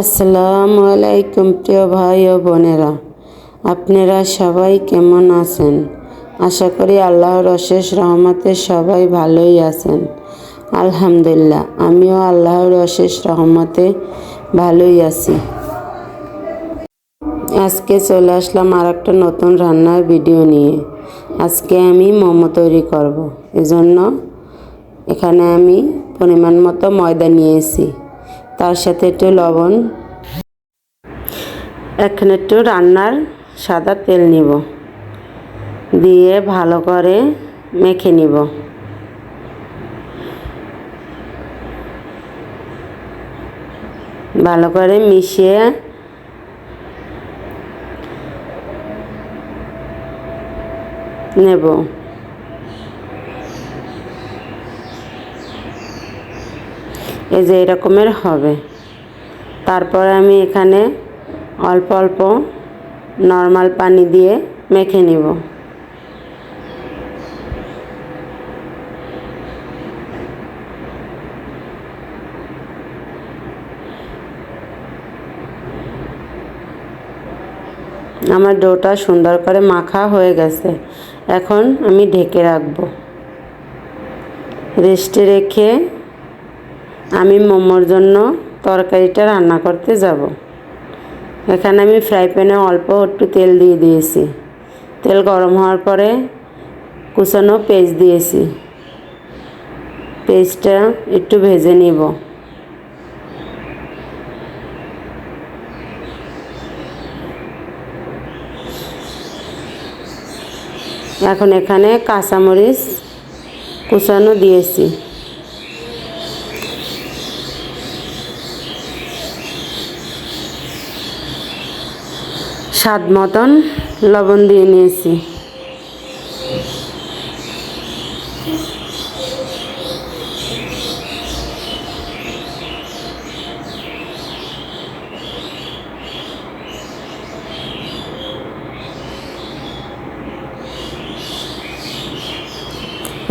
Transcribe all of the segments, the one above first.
আসসালামু আলাইকুম প্রিয় ভাই ও বোনেরা, আপনারা সবাই কেমন আছেন? আশা করি আল্লাহর অশেষ রহমতে সবাই ভালোই আছেন। আলহামদুলিল্লাহ, আমিও আল্লাহর অশেষ রহমতে ভালোই আছি। আজকে চলে আসলাম আর একটা নতুন রান্নার ভিডিও নিয়ে। আজকে আমি মোমো তৈরি করব। এজন্য এখানে আমি পরিমাণ মতো ময়দা নিয়েছি, তার সাথে একটু লবণ, এখানে একটু রান্নার সাদা তেল নিব, দিয়ে ভালো করে মেখে নিব। ভালো করে মিশিয়ে নেব। এই যে এরকমের হবে। তারপরে আমি এখানে অল্প অল্প নর্মাল পানি দিয়ে মেখে নিব। আমার ডোটা সুন্দর করে মাখা হয়ে গেছে। এখন আমি ঢেকে রাখব। রেস্টে রেখে আমি মোমোর জন্য তরকারিটা রান্না করতে যাব। এখানে আমি ফ্রাই প্যানে অল্প একটু তেল দিয়ে দিয়েছি। তেল গরম হওয়ার পরে কুচানো পেঁয়াজ দিয়েছি। পেঁয়াজটা একটু ভেজে নিব। এখন এখানে কাঁচামরিচ কুচানো দিয়েছি। স্বাদ মতন লবণ দিয়ে নিয়েছি।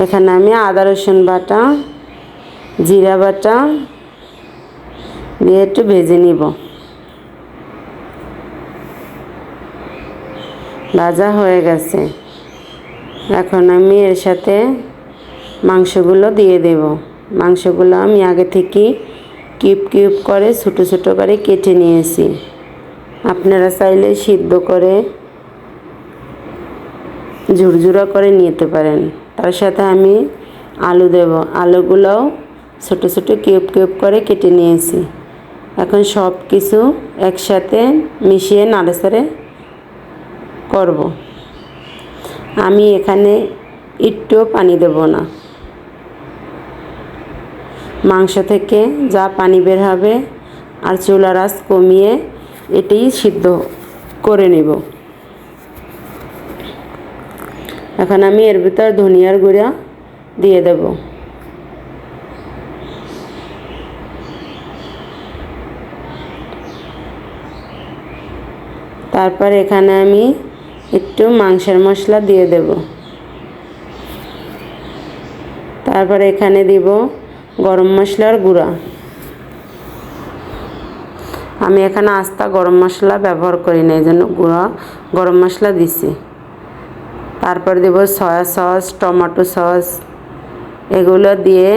এখানে আমি আদা রসুন বাটা, জিরা বাটা দিয়ে একটু ভেজে নিব। ভাজা হয়ে গেছে। এখন আমি এর সাথে মাংসগুলো দিয়ে দেব। মাংসগুলো আমি আগে থেকে কিউব কিউব করে ছোটো ছোটো করে কেটে নিয়েছি। আপনারা চাইলে সিদ্ধ করে ঝুরঝুরা করে নিতে পারেন। তার সাথে আমি আলু দেব। আলুগুলোও ছোটো ছোটো কিউব কিউব করে কেটে নিয়েছি। এখন সব কিছু একসাথে মিশিয়ে নাড়াচাড়া করব। আমি এখানে একটুও পানি দেব না। মাংস থেকে যা পানি বের হবে আর চুলার আঁচ কমিয়ে এটাই সিদ্ধ করে নেব। এখন আমি এর ভিতর ধনিয়ার গুঁড়া দিয়ে দেব। তারপর এখানে আমি একটু মাংসের মশলা দিয়ে দেব। তারপর এখানে দিব গরম মশলার গুঁড়া। আমি এখানে আস্তা গরম মশলা ব্যবহার করি না, এই জন্য গুঁড়া গরম মশলা দিছি। তারপর দেব সয়া সস, টমেটো সস, এগুলো দিয়ে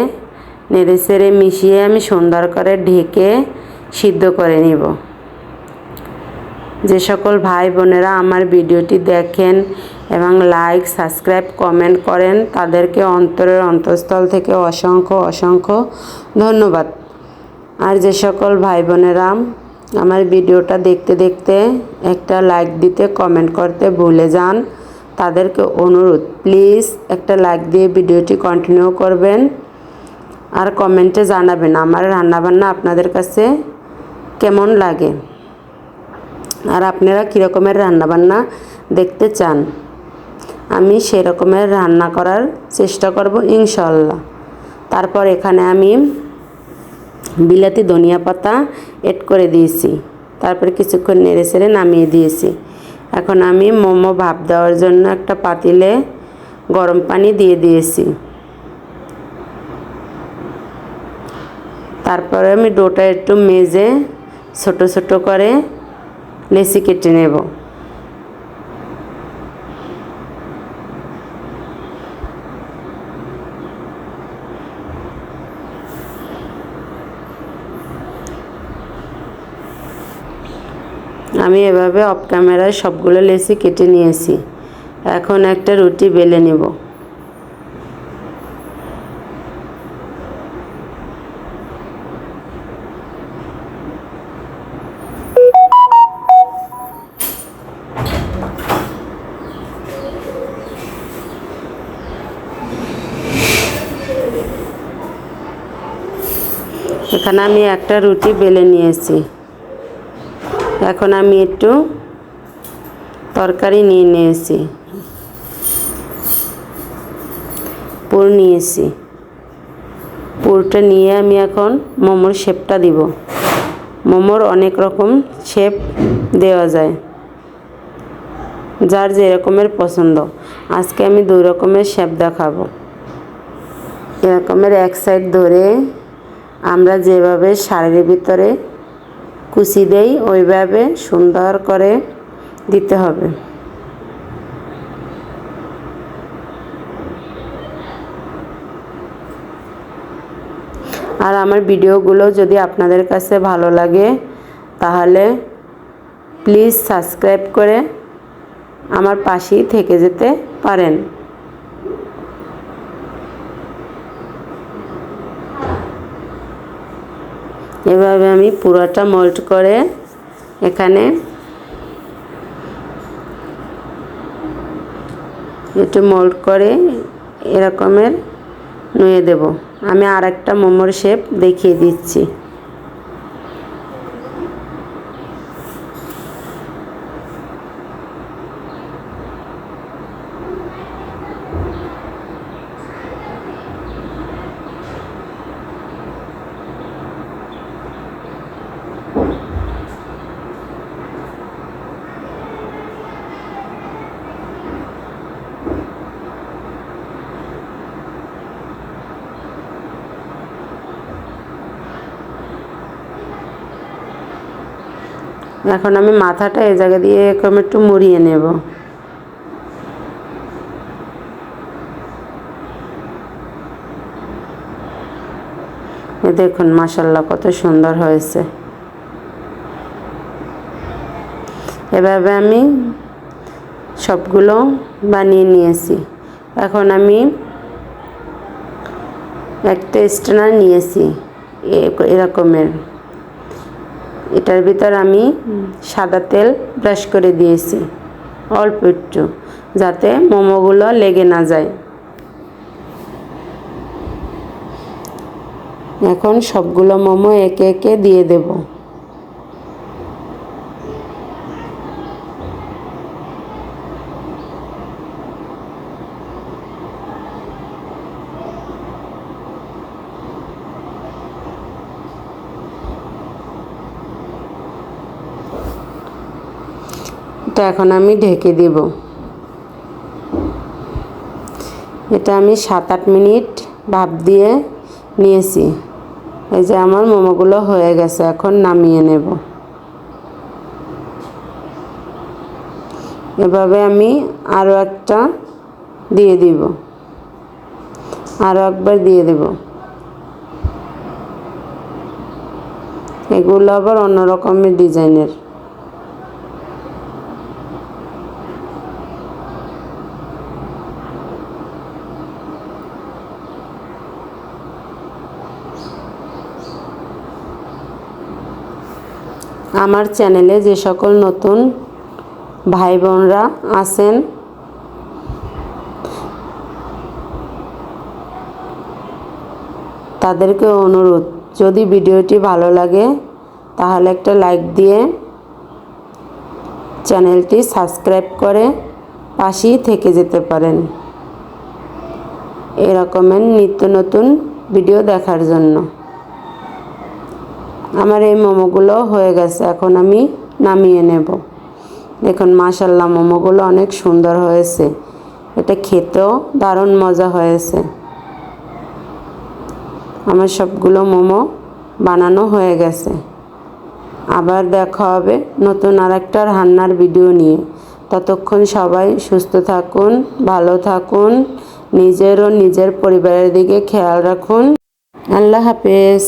নেড়ে চেড়ে মিশিয়ে আমি সুন্দর করে ঢেকে সিদ্ধ করে নিব। যে সকল ভাই বোনেরা আমার ভিডিওটি দেখেন এবং লাইক, সাবস্ক্রাইব, কমেন্ট করেন, তাদেরকে অন্তরের অন্তঃস্থল থেকে অসংখ্য অসংখ্য ধন্যবাদ। আর যে সকল ভাই বোনেরা আমার ভিডিওটা দেখতে দেখতে একটা লাইক দিতে, কমেন্ট করতে ভুলে যান, তাদেরকে অনুরোধ, প্লিজ একটা লাইক দিয়ে ভিডিওটি কন্টিনিউ করবেন আর কমেন্টে জানাবেন আমার রান্নাবান্না আপনাদের কাছে কেমন লাগে আর আপনারা কীরকমের রান্নাবান্না দেখতে চান। আমি সেরকমের রান্না করার চেষ্টা করব ইনশাল্লাহ। তারপর এখানে আমি বিলাতি ধনিয়া পাতা এড করে দিয়েছি। তারপর কিছুক্ষণ নেড়ে চেড়ে নামিয়ে দিয়েছি। এখন আমি মোমো ভাপ দেওয়ার জন্য একটা পাতিলে গরম পানি দিয়ে দিয়েছি। তারপরে আমি ডোটা একটু মেজে ছোট ছোট করে লেচি কেটে নেব। আমি এভাবে অফ ক্যামেরায় সবগুলো লেচি কেটে নিয়েছি। এখন একটা রুটি বেলে নেব। এখানে আমি একটা রুটি বেলে নিয়েছি। এখন আমি একটু তরকারি নিয়ে নিয়েছি, পুর নিয়েছি। পুরটা নিয়ে আমি এখন মোমোর শেপটা দিব। মোমোর অনেক রকম শেপ দেওয়া যায়, যার যে রকমের পছন্দ। আজকে আমি 2 রকমের শেপ দেখাবো। এরকমের এক সাইড ধরে আমরা যেভাবে শাড়ির ভিতরে কুচি দেই ওইভাবে সুন্দর করে দিতে হবে। আর আমার ভিডিওগুলো যদি আপনাদের কাছে ভালো লাগে তাহলে প্লিজ সাবস্ক্রাইব করে আমার পাশেই থেকে যেতে পারেন। এভাবে আমি পুরোটা মোল্ড করে এখানে একটু মোল্ড করে এরকমের নুয়ে দেব। আমি আরেকটা মোমোর শেপ দেখিয়ে দিচ্ছি। এখন আমি মাথাটা এই জায়গা দিয়ে এরকম একটু মুড়িয়ে নেব। দেখুন মাশাআল্লাহ কত সুন্দর হয়েছে। এভাবে আমি সবগুলো বানিয়ে নিয়েছি। এখন আমি একটা স্ট্যান্ডার নিয়েছি এরকমের। এটার ভিতর আমি সাদা তেল ব্রাশ করে দিয়েছি অল্প একটু, যাতে মোমোগুলো লেগে না যায়। এখন সবগুলো মোমো একে একে দিয়ে দেব। এটা এখন আমি ঢেকে দেব। এটা আমি 7-8 মিনিট ভাপ দিয়ে নিয়েছি। এই যে আমার মোমোগুলো হয়ে গেছে, এখন নামিয়ে নেব। এভাবে আমি আরও একটা দিয়ে দিব, আরও একবার দিয়ে দেব। এগুলো আবার অন্য রকমের ডিজাইনের। আমার চ্যানেলে যে সকল নতুন ভাই বোনরা আছেন তাদেরকে অনুরোধ, যদি ভিডিওটি ভালো লাগে তাহলে একটা লাইক দিয়ে চ্যানেলটি সাবস্ক্রাইব করে পাশেই থেকে যেতে পারেন এরকমের নিত্য নতুন ভিডিও দেখার জন্য। আমার এই মোমোগুলো হয়ে গেছে, এখন আমি নামিয়ে নেব। দেখুন মাশাআল্লাহ মোমোগুলো অনেক সুন্দর হয়েছে। এটা খেতেও দারুণ মজা হয়েছে। আমার সবগুলো মোমো বানানো হয়ে গেছে। আবার দেখা হবে নতুন আরেকটা রান্নার ভিডিও নিয়ে। ততক্ষণ সবাই সুস্থ থাকুন, ভালো থাকুন, নিজের ও নিজের পরিবারের দিকে খেয়াল রাখুন। আল্লাহ হাফেজ।